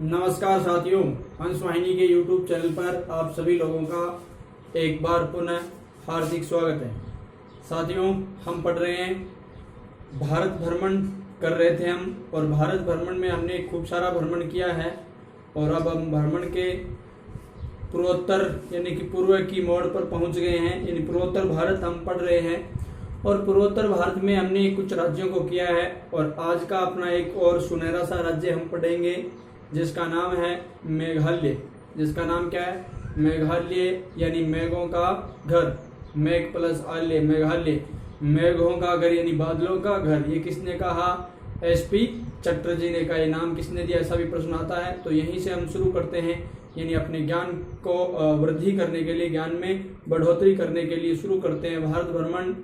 नमस्कार साथियों, हंस वाहिनी के YouTube चैनल पर आप सभी लोगों का एक बार पुनः हार्दिक स्वागत है। साथियों, हम पढ़ रहे हैं, भारत भ्रमण कर रहे थे हम, और भारत भ्रमण में हमने खूब सारा भ्रमण किया है और अब हम भ्रमण के पूर्वोत्तर यानी कि पूर्व की मोड़ पर पहुंच गए हैं। यानी पूर्वोत्तर भारत हम पढ़ रहे हैं और पूर्वोत्तर भारत में हमने कुछ राज्यों को किया है और आज का अपना एक और सुनहरा सा राज्य हम पढ़ेंगे जिसका नाम है मेघालय। जिसका नाम क्या है? मेघालय, यानी मेघों का घर। मेघ प्लस आल्य, मेघालय, मेघों का घर यानी बादलों का घर। ये किसने कहा? एसपी चटर्जी ने कहा। ये नाम किसने दिया? ऐसा भी प्रश्न आता है। तो यहीं से हम शुरू करते हैं, यानी अपने ज्ञान को वृद्धि करने के लिए, ज्ञान में बढ़ोतरी करने के लिए शुरू करते हैं भारत भ्रमण।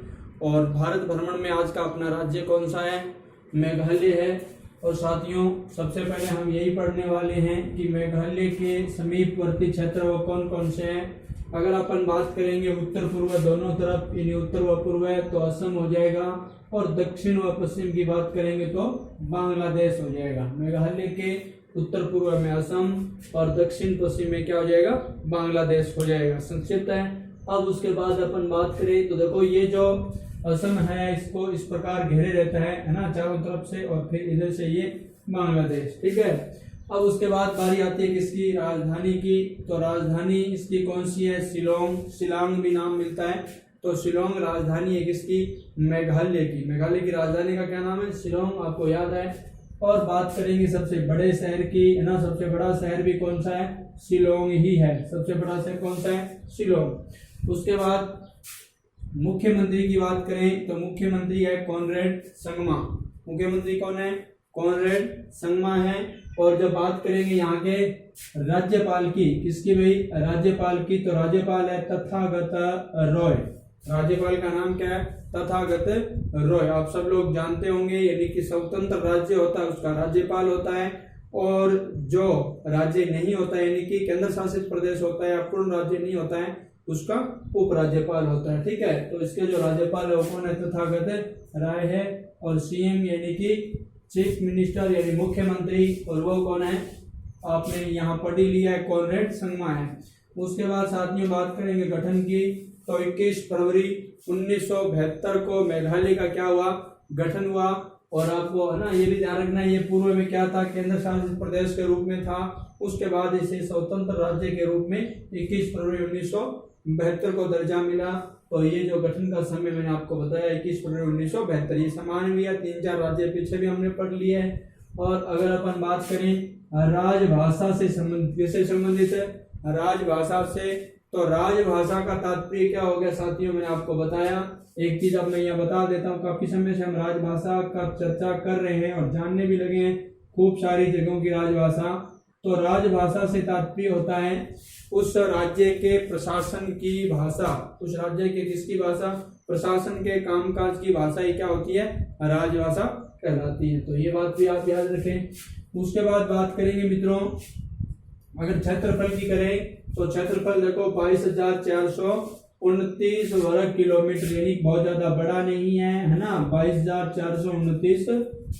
और भारत भ्रमण में आज का अपना राज्य कौन सा है? मेघालय है। और साथियों, सबसे पहले हम यही पढ़ने वाले हैं कि मेघालय के समीपवर्ती क्षेत्र वो कौन कौन से हैं। अगर अपन बात करेंगे उत्तर पूर्व दोनों तरफ, यानी उत्तर व पूर्व है तो असम हो जाएगा, और दक्षिण व पश्चिम की बात करेंगे तो बांग्लादेश हो जाएगा। मेघालय के उत्तर पूर्व में असम और दक्षिण पश्चिम में क्या हो जाएगा? बांग्लादेश हो जाएगा। संक्षिप्त है। अब उसके बाद अपन बात करें तो देखो, ये जो असम है इसको इस प्रकार घेरे रहता है ना, चारों तरफ से, और फिर इधर से ये बांग्लादेश। ठीक है। अब उसके बाद बारी आती है किसकी? राजधानी की। तो राजधानी इसकी कौन सी है? शिलोंग। शिलांग भी नाम मिलता है, तो शिलोंग राजधानी है किसकी? मेघालय की। मेघालय की राजधानी का क्या नाम है? शिलोंग, आपको याद है। और बात करेंगे सबसे बड़े शहर की, है ना। सबसे बड़ा शहर भी कौन सा है? शिलोंग ही है। सबसे बड़ा शहर कौन सा है? शिलोंग। उसके बाद मुख्यमंत्री की बात करें तो मुख्यमंत्री है कॉनरेड संगमा। मुख्यमंत्री कौन है? कॉनरेड संगमा है। और जब बात करेंगे यहाँ के राज्यपाल की, किसकी भाई? राज्यपाल की, तो राज्यपाल है तथागत रॉय। राज्यपाल का नाम क्या है? तथागत रॉय। आप सब लोग जानते होंगे, यानी कि स्वतंत्र राज्य होता है उसका राज्यपाल होता है, और जो राज्य नहीं होता है, यानी कि केंद्र शासित प्रदेश होता है, पूर्ण राज्य नहीं होता है, उसका उपराज्यपाल होता है। ठीक है। तो इसके जो राज्यपाल है वो कौन है? तथागत राय है। और सीएम यानी कि चीफ मिनिस्टर यानी मुख्यमंत्री, और वो कौन है? आपने यहाँ पढ़ ही लिया है, कॉनरेड संगमा है। उसके बाद साथियों बात करेंगे गठन की, तो 21 फरवरी 1972 को मेघालय का क्या हुआ? गठन हुआ। और आपको है ना ये भी ध्यान रखना, ये पूर्व में क्या था? केंद्र शासित प्रदेश के रूप में था। उसके बाद इसे स्वतंत्र राज्य के रूप में 21 फरवरी 1972 को दर्जा मिला। तो ये जो गठन का समय मैंने आपको बताया 21 फरवरी 1972, ये समान भी है। 3-4 राज्य पीछे भी हमने पढ़ लिए हैं। और अगर अपन बात करें राजभाषा से संबंधित, किससे संबंधित है? राजभाषा से। तो राजभाषा का तात्पर्य क्या हो गया साथियों? मैंने आपको बताया। एक चीज अब मैं यहाँ बता देता हूँ, काफी समय से हम राजभाषा का चर्चा कर रहे हैं और जानने भी लगे हैं खूब सारी जगहों की राजभाषा। तो राजभाषा से तात्पर्य होता है उस राज्य के प्रशासन की भाषा। उस राज्य के किसकी भाषा? प्रशासन के कामकाज की भाषा ही क्या होती है? राजभाषा कहलाती है। तो ये बात भी आप याद रखें। उसके बाद बात करेंगे मित्रों, अगर क्षेत्रफल की करें तो क्षेत्रफल देखो 22,429 वर्ग किलोमीटर, यानी बहुत ज्यादा बड़ा नहीं है ना। 22,429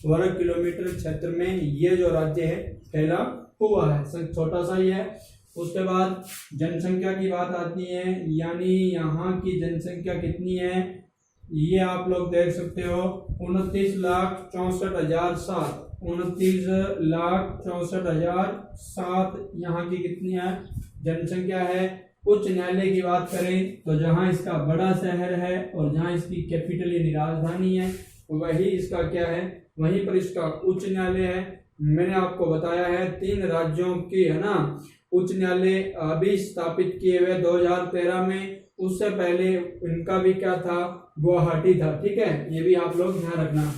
वर्ग किलोमीटर क्षेत्र में ये जो राज्य है फैला हुआ है, छोटा सा ही है। उसके बाद जनसंख्या की बात आती है, यानी यहाँ की जनसंख्या कितनी है? ये आप लोग देख सकते हो 29,64,007। 29,64,007 यहाँ की कितनी है? जनसंख्या है। उच्च न्यायालय की बात करें तो जहाँ इसका बड़ा शहर है और जहाँ इसकी कैपिटल यानी राजधानी है, वही इसका क्या है? वहीं पर इसका उच्च न्यायालय है। मैंने आपको बताया है 3 राज्यों की, है ना, उच्च न्यायालय अभी स्थापित किए हुए 2013 में। उससे पहले इनका भी क्या था? गुवाहाटी था। ठीक है, ये भी आप लोग ध्यान रखना।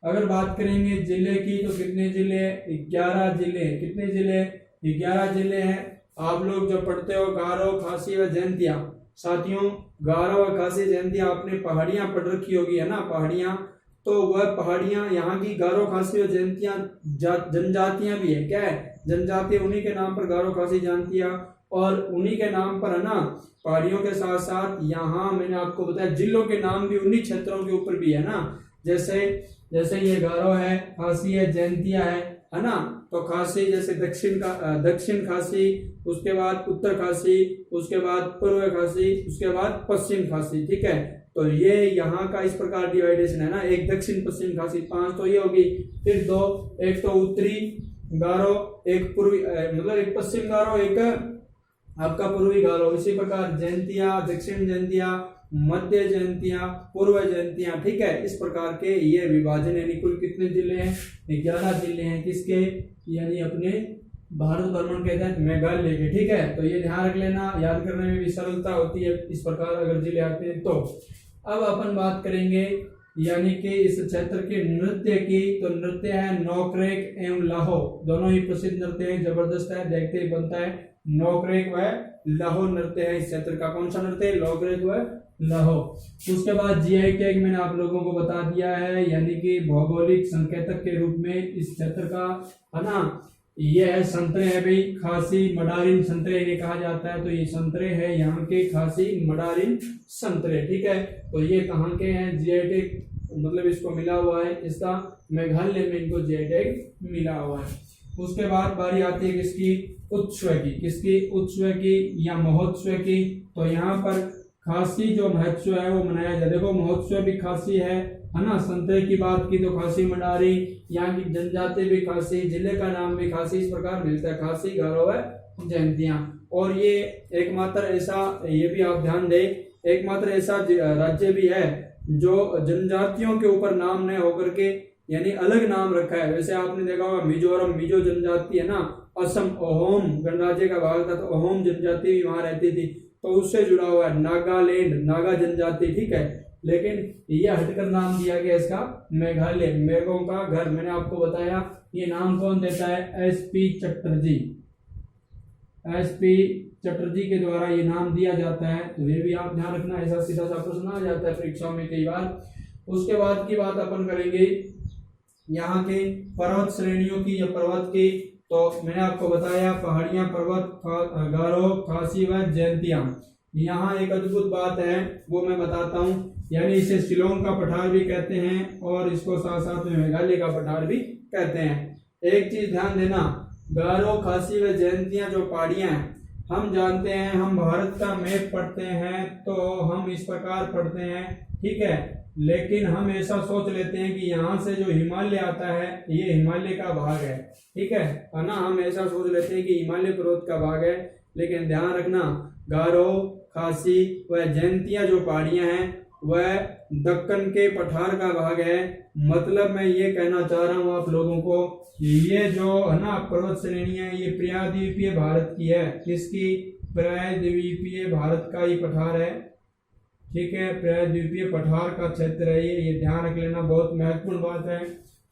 अगर बात करेंगे जिले की तो कितने जिले? 11 जिले। कितने जिले? 11 जिले हैं। आप लोग जो पढ़ते हो गारो, खासी व जयंतिया, साथियों गारो व खासी जयंतिया आपने पहाड़ियां पढ़ रखी होगी, है ना, पहाड़ियां। तो वह पहाड़ियां यहाँ की गारो, खासी व जयंतिया जनजातियां भी है। क्या है? जनजाति। उन्हीं के नाम पर गारो, खासी, जयंतिया, और उन्हीं के नाम पर, है ना, पहाड़ियों के साथ साथ यहाँ मैंने आपको बताया जिलों के नाम भी उन्हीं क्षेत्रों के ऊपर भी है ना। जैसे ये गारो है, खासी है, जयंतिया है ना। तो खासी जैसे दक्षिण खासी, उसके बाद उत्तर खासी, उसके बाद पूर्व खासी, उसके बाद पश्चिम खासी। ठीक है, तो ये यहाँ का इस प्रकार डिवाइडेशन है ना, एक दक्षिण पश्चिम खासी 5 तो ये होगी, फिर 2, एक तो उत्तरी गारो, एक पूर्वी मतलब एक पश्चिम गारो, एक आपका पूर्वी गारो। इसी प्रकार जयंतिया, दक्षिण जयंतिया, मध्य जयंतिया, पूर्व जयंतिया। ठीक है, इस प्रकार के ये विभाजन यानी कुल कितने जिले हैं? 11 जिले हैं। किसके? यानी अपने भारत भ्रमण के तहत मेघालय के। ठीक है, तो ये ध्यान रख लेना, याद करने में भी सरलता होती है इस प्रकार अगर जिले आते हैं तो। अब अपन बात करेंगे यानी कि इस क्षेत्र के नृत्य की। तो नृत्य है नौक्रेक एवं लाहो, दोनों ही प्रसिद्ध नृत्य हैं, जबरदस्त है, देखते ही बनता है। नौक्रेक व लाहो नृत्य है इस क्षेत्र का। कौन सा नृत्य? नौक्रेक व लाहो। उसके बाद जीआई टैग मैंने आप लोगों को बता दिया है, यानी कि भौगोलिक संकेतक के रूप में इस क्षेत्र का, है ना, ये है संतरे है भाई, खासी मडारिन संतरे इन्हें कहा जाता है। तो ये संतरे है यहाँ के, खासी मडारिन संतरे। ठीक है, तो ये कहाँ के हैं? जीआई टैग मतलब इसको मिला हुआ है, इसका मेघालय में इनको जीआई टैग मिला हुआ है। उसके बाद बारी आती है किसकी? उत्सव की। किसकी? उत्सव की या महोत्सव की। तो यहाँ पर खासी जो महोत्सव है वो मनाया जाए। देखो महोत्सव भी खासी है ना। संतरे की बात की तो खासी मडारी, यहाँ की जनजाति भी खासी, जिले का नाम भी खासी, इस प्रकार मिलता है खासी, गारो व जयंतियां। और ये एकमात्र ऐसा, ये भी आप ध्यान दें, एकमात्र ऐसा राज्य भी है जो जनजातियों के ऊपर नाम न होकर के यानी अलग नाम रखा है। वैसे आपने देखा होगा मिजोरम, मिजो जनजाति है ना, असम अहोम गणराज्य का भाग था, तो अहोम जनजाति भी वहां रहती थी, तो उससे जुड़ा हुआ है। नागालैंड, नागा जनजाति। ठीक है, लेकिन ये हटकर नाम दिया गया इसका मेघालय, मेघों का घर। मैंने आपको बताया ये नाम कौन देता है? एसपी चटर्जी। एसपी चटर्जी के द्वारा ये नाम दिया जाता है, तो ये भी आप ध्यान रखना, ऐसा सीधा सा प्रश्न आ जाता है परीक्षाओं में कई बार। उसके बाद की बात अपन करेंगे यहाँ के पर्वत श्रेणियों की या पर्वत की। तो मैंने आपको बताया पहाड़ियां, पर्वत, गारो, खासी व जयंतियां। यहाँ एक अद्भुत बात है वो मैं बताता हूँ, यानी इसे शिलोंग का पठार भी कहते हैं और इसको साथ साथ में मेघालय का पठार भी कहते हैं। एक चीज ध्यान देना, गारो, खासी व जयंतियां जो पहाड़ियां हैं, हम जानते हैं, हम भारत का मैप पढ़ते हैं तो हम इस प्रकार पढ़ते हैं। ठीक है, लेकिन हम ऐसा सोच लेते हैं कि यहाँ से जो हिमालय आता है ये हिमालय का भाग है। ठीक है ना, हम ऐसा सोच लेते हैं कि हिमालय पर्वत का भाग है, लेकिन ध्यान रखना गारो, खासी व जयंतियां जो पहाड़ियां हैं वह दक्कन के पठार का भाग है। मतलब मैं ये कहना चाह रहा हूँ आप लोगों को, ये जो है ना पर्वत श्रेणियां, ये प्रायद्वीपीय भारत की है। किसकी? प्रायद्वीपीय भारत का ये पठार है। ठीक है, प्रायद्वीपीय पठार का क्षेत्र है ये ध्यान रख लेना, बहुत महत्वपूर्ण बात है।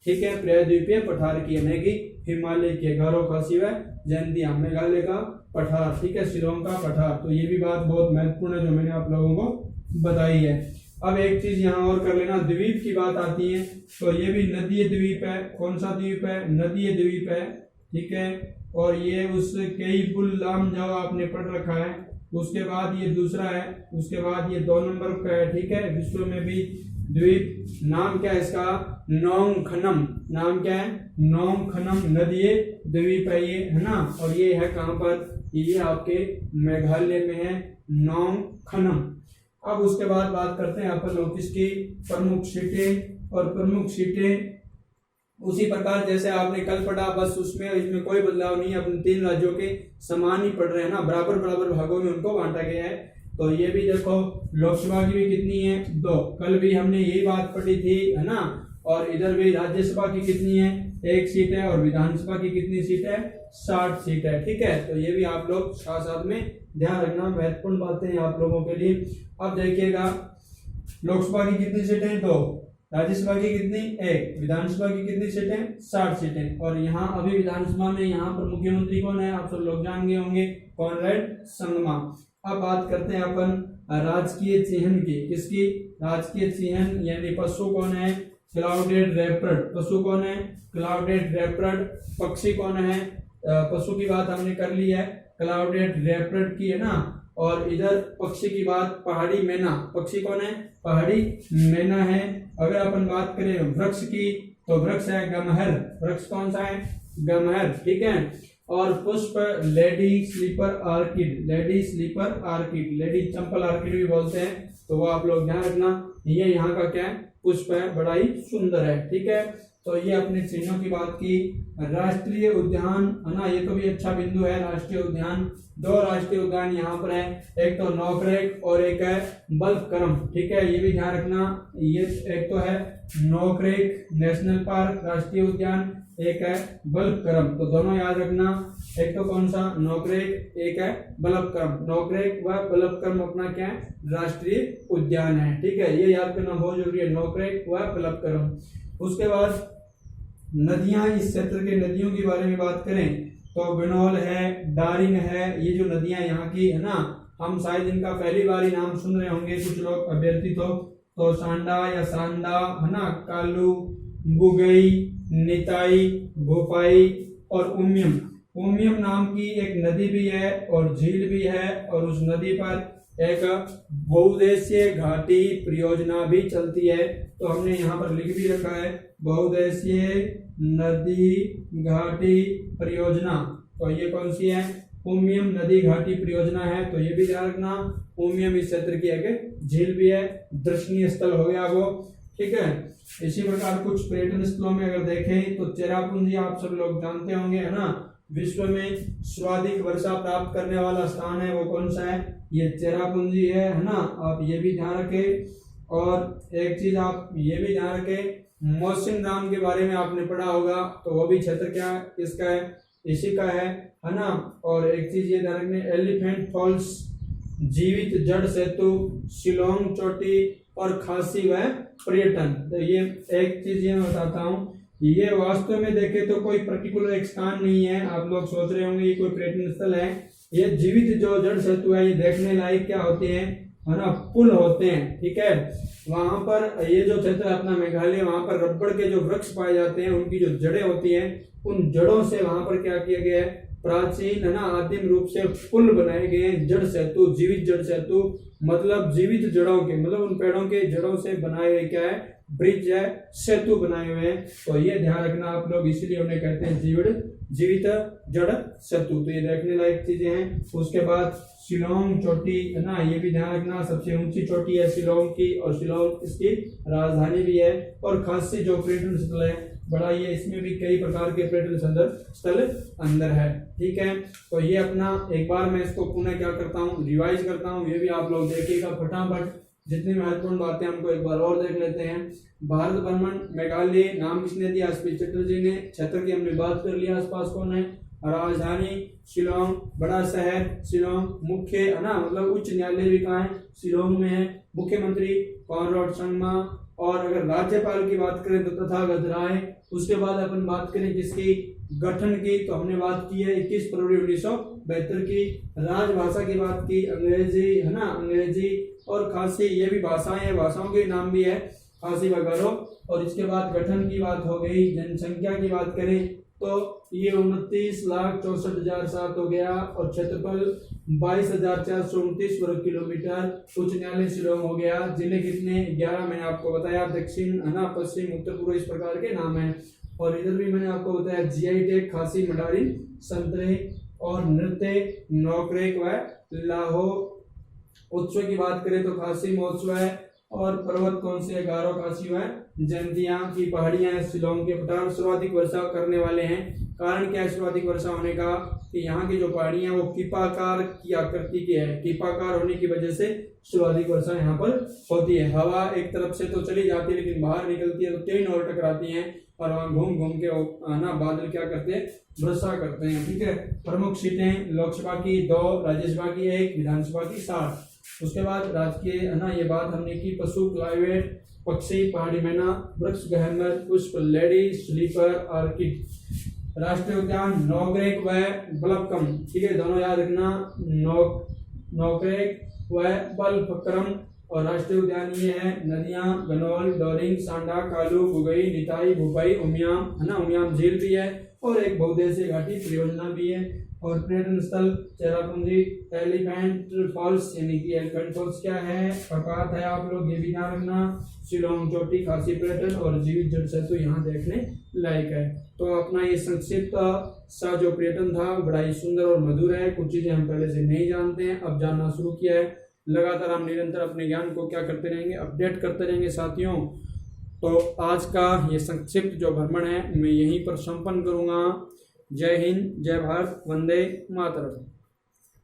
ठीक है, प्रायद्वीपीय पठार की यानी कि हिमालय के, गारो, खासी व जयंतियां, मेघालय का पठार। ठीक है, शिलोंग का पठार। तो ये भी बात बहुत महत्वपूर्ण है जो मैंने आप लोगों को बताई है। अब एक चीज यहाँ और कर लेना, द्वीप की बात आती है तो ये भी नदीय द्वीप है। कौन सा द्वीप है? नदीय द्वीप है। ठीक है, और ये उस कई पुल लाम जाओ आपने पढ़ रखा है। उसके बाद ये दूसरा है, उसके बाद ये 2 नंबर पे है। ठीक है, विश्व में भी द्वीप। नाम क्या है इसका? नोंगखनम। नाम क्या है? नोंगखनम नदीय द्वीप है ये, है ना। और ये है कहाँ पर? ये आपके मेघालय में है, नोंगखनम। अब उसके बाद बात करते हैं अपन लोग इसकी प्रमुख सीटें और प्रमुख सीटें उसी प्रकार जैसे आपने कल पढ़ा, बस उसमें इसमें कोई बदलाव नहीं है। अपने 3 राज्यों के समान ही पढ़ रहे हैं ना, बराबर बराबर भागों में उनको बांटा गया है। तो ये भी देखो लोकसभा की भी कितनी है? 2। कल भी हमने यही बात पढ़ी थी, है ना। और इधर भी राज्यसभा की कितनी है? 1 सीट है। और विधानसभा की कितनी सीट है? 60 सीट है। ठीक है, तो ये भी आप लोग साथ साथ में ध्यान रखना, महत्वपूर्ण बातें हैं आप लोगों के लिए। अब देखिएगा लोकसभा की कितनी सीटें? 2। राज्यसभा की कितनी? 1। विधानसभा की कितनी सीटें? 60 सीटें। और यहाँ अभी विधानसभा में यहाँ पर मुख्यमंत्री कौन है? आप सब लोग जान गए होंगे, कॉनरेड संगमा। अब बात करते हैं अपन राजकीय चिन्ह की। किसकी? राजकीय चिन्ह यानी पशु कौन है? Clouded leopard. पशु कौन है? Clouded leopard. पक्षी कौन है? पशु की बात हमने कर ली है, क्लाउडेड लेपर्ड की, है ना। और इधर पक्षी की बात पहाड़ी मैना। पक्षी कौन है? पहाड़ी मैना है। अगर अपन बात करें वृक्ष की तो वृक्ष है गमहर। वृक्ष कौन सा है? गमहर, ठीक है। और पुष्प lady slipper orchid, lady slipper orchid, lady chappal orchid भी बोलते हैं, तो वो आप लोग ध्यान रखना। ये यहाँ का क्या है, पुष्प है, बड़ा ही सुंदर है, ठीक है। तो ये अपने चिन्हों की बात की। राष्ट्रीय उद्यान है ना, ये तो भी अच्छा बिंदु है। राष्ट्रीय उद्यान, दो राष्ट्रीय उद्यान यहाँ पर है, एक तो नोकरेक और एक है बल्फक्रम, ठीक है, ये भी ध्यान रखना। ये एक तो है नोकरेक नेशनल पार्क राष्ट्रीय उद्यान, एक है बल्फक्रम, तो दोनों याद रखना। एक तो कौन सा, नोकरेक, एक है बल्फक्रम। नोकरेक व बल्फक्रम अपना क्या है, राष्ट्रीय उद्यान है, ठीक है, ये याद करना बहुत जरूरी है, नोकरेक व बल्फक्रम। उसके बाद नदियां, इस क्षेत्र के नदियों के बारे में बात करें तो गनौल है, डारिंग है, ये जो नदियां यहाँ की है ना, हम शायद इनका पहली बार ही नाम सुन रहे होंगे कुछ लोग अभ्यर्थी तो सांडा या सांडा है ना, कालू, बुगई, निताई, भोपाई और उमियम। उमियम नाम की एक नदी भी है और झील भी है, और उस नदी पर एक बहुउद्देशीय घाटी परियोजना भी चलती है। तो हमने यहाँ पर लिख भी रखा है बहुउद्देशीय नदी घाटी परियोजना, तो ये कौन सी है, उमियम नदी घाटी परियोजना है, तो ये भी ध्यान रखना। उमियम इस क्षेत्र की एक झील भी है, दर्शनीय स्थल हो गया वो, ठीक है। इसी प्रकार कुछ पर्यटन स्थलों में अगर देखें तो चेरापूंजी आप सब लोग जानते होंगे है ना, विश्व में सर्वाधिक वर्षा प्राप्त करने वाला स्थान है, वो कौन सा है, ये चेरापूंजी है ना, आप ये भी ध्यान रखें। और एक चीज आप ये भी ध्यान रखें, मौसिनराम के बारे में आपने पढ़ा होगा, तो वो भी क्षेत्र क्या है, इसका है, इसी का है ना। और एक चीज ये ध्यान रखने, एलिफेंट फॉल्स, जीवित जड़ सेतु, शिलोंग चोटी और खासी व पर्यटन। तो ये एक चीज ये मैं बताता हूँ, ये वास्तव में देखे तो कोई पर्टिकुलर एक स्थान नहीं है, आप लोग सोच रहे होंगे ये कोई पर्यटन स्थल है। ये जीवित जो जड़ सेतु है, ये देखने लायक क्या होते हैं है ना, पुल होते हैं, ठीक है। वहां पर ये जो क्षेत्र है अपना मेघालय, वहां पर रबड़ के जो वृक्ष पाए जाते हैं, उनकी जो जड़ें होती हैं, उन जड़ों से वहां पर क्या किया गया है, प्राचीन है ना आदिम रूप से पुल बनाए गए हैं, जड़ सेतु, जीवित जड़ सेतु, मतलब जीवित जड़ों के, मतलब उन पेड़ों के जड़ों से बनाए हुए क्या है, ब्रिज है, सेतु बनाए हुए हैं। तो ये ध्यान रखना आप लोग, इसलिए उन्हें कहते हैं जीवित जड़ सेतु। तो ये देखने लायक चीजें हैं। उसके बाद शिलोंग चोटी है ना, ये भी ध्यान रखना, सबसे ऊंची चोटी है शिलोंग की, और शिलोंग इसकी राजधानी भी है। और खासी जो पर्यटन स्थल है बड़ा, ये इसमें भी कई प्रकार के पर्यटन स्थल अंदर है, ठीक है। तो ये अपना एक बार मैं इसको पुनः क्या करता हूँ, रिवाइज करता हूँ, ये भी आप लोग देखिएगा फटाफट। जितनी महत्वपूर्ण बातें हमको एक बार और देख लेते हैं। भारत भ्रमण मेघालय नाम किसने दिया, एसपी चटर्जी ने। क्षेत्र की हमने बात कर लिया, आसपास कौन है, राजधानी शिलोंग, बड़ा शहर शिलोंग, मुख्य है ना, मतलब उच्च न्यायालय भी कहाँ है, शिलोंग में है। मुख्यमंत्री कॉनराड संगमा। और अगर राज्यपाल की बात करें तो तथागत राय। उसके बाद अपन बात करें किसकी, गठन की, तो हमने बात की है 21 फरवरी 1972 की। राजभाषा की बात की, अंग्रेजी है ना, अंग्रेजी और खासी, ये भी भाषाएं हैं, भाषाओं के नाम भी है खासी वगैरह। और इसके बाद गठन की बात हो गई। जनसंख्या की बात करें तो ये 29,64,007 हो गया, और क्षेत्रफल 22,429 वर्ग किलोमीटर। उच्च न्यायालय शिलोंग हो गया। जिले कितने, 11 मैंने आपको बताया, दक्षिण है ना, पश्चिम, उत्तर पूर्व, इस प्रकार के नाम है। और इधर भी मैंने आपको बताया जीआई टैग, खासी, मडारी, संतरे और नृत्य, नौकरेक व लाहो। उत्सव की बात करें तो खासी महोत्सव है। और पर्वत कौन से, गारो, खासी व जयंतिया की पहाड़ियां हैं शिलोंग के पठार। सर्वाधिक वर्षा करने वाले हैं। कारण क्या है सर्वाधिक वर्षा होने का, कि यहाँ की जो पहाड़ियां वो कीपाकार की आकृति की है, कीपाकार होने की वजह से सर्वाधिक वर्षा यहाँ पर होती है। हवा एक तरफ से तो चली जाती है, लेकिन बाहर निकलती है तो तीन और टकराती हैं, और वहां घूम घूम के ना बादल क्या करते हैं, वर्षा करते हैं, ठीक है। प्रमुख सीटें लोकसभा की 2, राज्यसभा की 1, विधानसभा की 7। उसके बाद राजकीय है ना, ये बात हमने की, पशु क्लाइमेट, पक्षी, पहाड़ी मैना, वृक्ष गहमर, पुष्प लेडी स्लीपर ऑर्किड। राष्ट्रीय उद्यान नोकरेक व बल्फक्रम, ठीक है, दोनों याद रखना, नोकरेक व बल्फक्रम। और राष्ट्रीय उद्यान ये है, नदियां गनौल, डोरिंग, सांडा, कालू, बुगई, निताई, भुपई, उमियाम है ना, उमियाम झील भी है। और एक बहुउद्देशीय घाटी परियोजना भी है। और पर्यटन स्थल चेरापूंजी एलिफेंट फॉल्स यानी कि एलिफेंट फॉल्स क्या है पता है आप लोग, ये भी ध्यान रखना। शिलोंग चोटी खासी पर्यटन और जीवित जल सेतु यहाँ देखने लायक है। तो अपना ये संक्षिप्त सा जो पर्यटन था बड़ा ही सुंदर और मधुर है। कुछ चीजें हम पहले से नहीं जानते हैं, अब जानना शुरू किया है। लगातार हम निरंतर अपने ज्ञान को क्या करते रहेंगे, अपडेट करते रहेंगे साथियों। तो आज का ये संक्षिप्त जो भ्रमण है मैं यहीं पर संपन्न करूंगा। जय हिंद, जय भारत, वंदे मातरम।